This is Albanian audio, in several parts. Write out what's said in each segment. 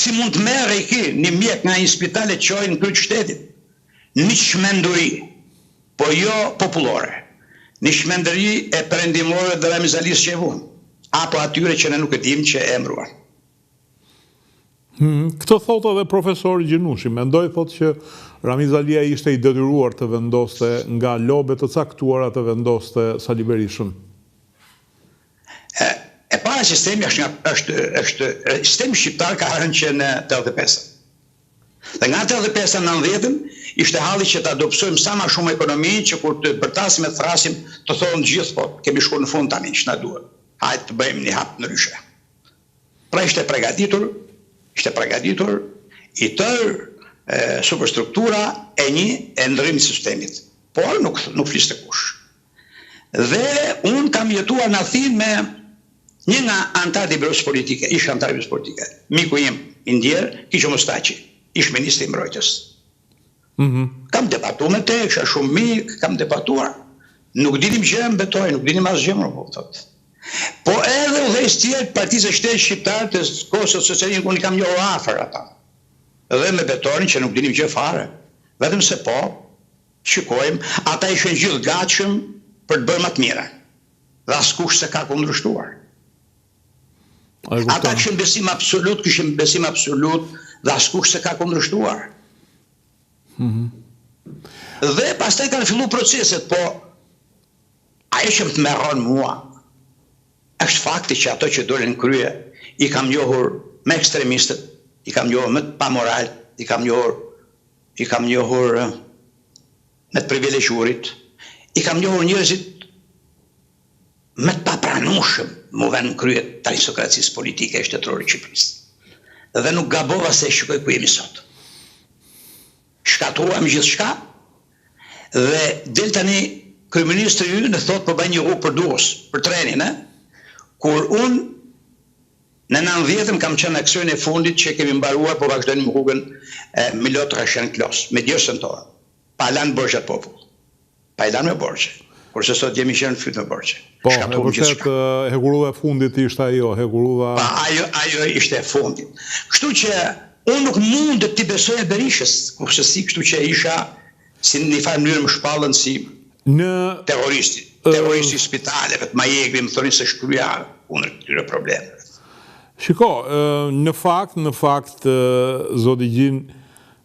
Si mund të merre një mjek nga një spital e çojnë në kryq shtetit? Një shmenduri, po jo popullore. Një shmenduri e perëndimore dhe Ramizalis që e vuan, apo atyre që ne nuk e dim që e emruan. Këtë thotë edhe profesori Gjinushi, mendoj thotë që Ramiz Alia ishte i detyruar të vendoste nga lobe të caktuara të vendoste Sali Berishën. E para sistemi sistemi shqiptar ka rënë që në 85. Dhe nga 85 në 90 ishte halli që të adopsojmë sa ma shumë ekonomi që kur të bërtasim e thrasim të thonë gjithë po, kemi shku në fund tani, që na duhet. Hajtë të bëjmë një hap në ryshe. Pra ishte pregaditur i tërë superstruktura e ndërrimit sistemit. Por nuk fliste kush. Dhe unë kam jetuar në Athinë me një nga antarët i byrosë politike, ishte antar i byrosë politike, miku im i ndjerë, Kiqo Mustaçi, ish ministri i mbrojtjes. Kam debatuar me te, kisha shumë mik, kam debatuar. Nuk dinim gjë mbetoj, nuk dinim asgjë më po thotë. Po edhe udhëheqës tjerë Partisë së Shtetit Shqiptar të Kosovës Socialiste, unë kam njohur afër ata. Dhe me betonin që nuk dinim gjë fare. Vetëm se po, shikojmë, ata ishin gjithë gatshëm për të bërë më të mira. Dhe askush se ka kundërshtuar. Ata kishin besim absolut, dhe askush se ka kundërshtuar. Dhe pastaj kanë filluar proceset, po ajo që më të merron mua është fakti që ato që dolën krye i kam njohur me ekstremistët, i kam njohur me të pamoral, i kam njohur me të privilegjurit, i kam njohur njerëzit me të papranueshëm mu vënë në krye të aristokracisë politike e shtetërore të Shqipërisë. Dhe nuk gabova se shikoj ku jemi sot. Shkatruam gjithçka dhe del tani kryeministri ynë thotë po bëj një rrugë për Durrës, për trenin, kur unë në 90-ën kam qenë aksion e fundit që kemi mbaruar, po vazhdojmë rrugën Milot Rashen Klos, me djersën tonë, pa lanë borxhat popull, pa i lanë me borxhe, kurse sot jemi qenë fyt me borxhe. Po, e vërtet hekuruva e fundit ishte ajo, hekuruva... Ajo ishte e fundit. Kështu që unë nuk mundet t'i besoj e Berishës, kurse si kështu që isha si një farë mënyrë më shpallën si terroristi spitaleve, të majegri, më thonin se shkruja kundër këtyre problemeve. Shiko, në fakt, zoti Gjin,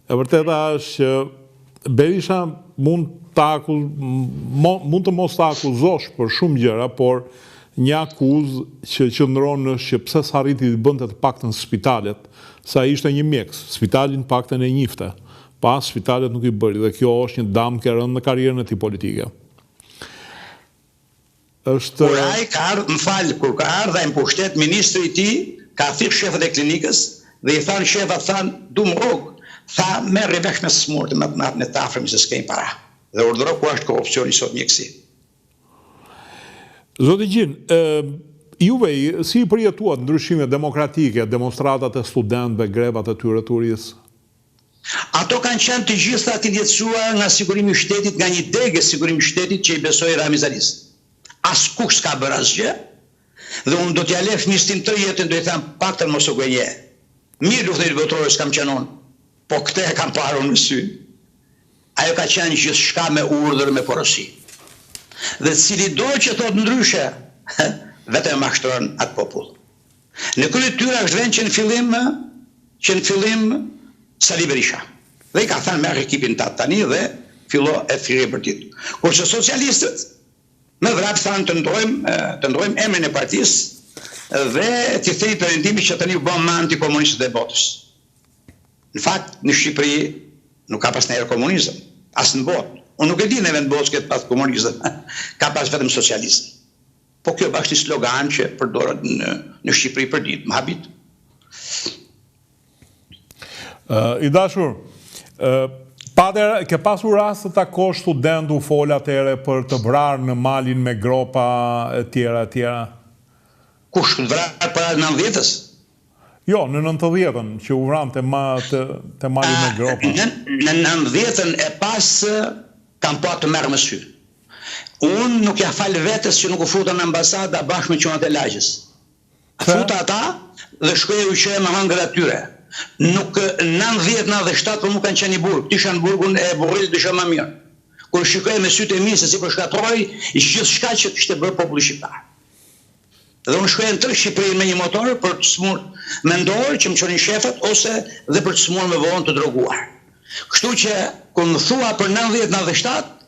e vërteta është që Berisha mund të mos të akuzosh për shumë gjëra, por një akuzë që qëndron është që pse s'arriti të bënte të paktën spitalet, sa ishte një mjekës, spitalin paktën e njifte, pas spitalet nuk i bëri, dhe kjo është një damë që rënë në karrierën e tij politike. Kur ka ardha në pushtet, ministri i tij ka thirrë shefët e klinikës dhe i thanë shefat, du më rrugë, tha merri vesh me smurë me në të afërmi se s'kejnë para. Dhe urdhëroi ku është korrupsioni sot mjekësi. Zoti Gjin, juve si i përjetuat ndryshimet demokratike, demonstratat e studentëve, grevat e tyre të urisë? Ato kanë qenë të gjitha të ndjetësuar nga sigurimi i shtetit, nga një degë sigurimi i shtetit që i besoi Ramiz Alis. Askush s'ka bërë asgjë, dhe unë do t'ja lef nistin të jetën, do i them paktën mos u gënje. Mirë luftën e botërore s'kam qenë unë, po këtë e kam parë unë në sy. Ajo ka qenë gjithçka me urdhër, me porosi. Dhe cili do që thot ndryshe, vetëm mashtron atë popull. Në krye tyre është vend që në fillim Sali Berisha. Dhe i ka thënë merr ekipin tani dhe fillo e thirrje për ditë. Kurse socialistët me vrap thanë të ndrojmë emrin e partisë dhe të thëjë perëndimi që tani u bën më antikomunistët e botës. Në fakt, në Shqipëri nuk ka pas ndonjëherë komunizëm, as në botë. Unë nuk e di në vend botës këtë pas komunizëm, ka pas vetëm socializëm. Po kjo është një slogan që përdoret në Shqipëri për ditë, më habit. I dashur, Pader, ke pasur rast të takosh student u fol atëherë për të vrarë në malin me gropa e tjera? Kush vrarë para 90-s? Jo, në 90-ën, që u vranë të malin me gropa. Në 90-ën e pas kam pa të merë më sy. Unë nuk ja falë vetës që nuk u futa në ambasada bashkë me qënat e lagjës. Futa ata dhe shkoj u që e më hangër atyre. Nuk 90-97 për mu kanë qenë i burg. Tisha në burgun e Burrit dysha më mirë. Kur shikoj me sytë e mi se si përshkatroi gjithë shka që kishte bërë populli shqiptar. Dhe unë shkoja në tërë Shqipërinë me një motor për të smur mendor që më çonin shefat ose dhe për të smur me vonë të droguar. Kështu që kur më thua për 90-97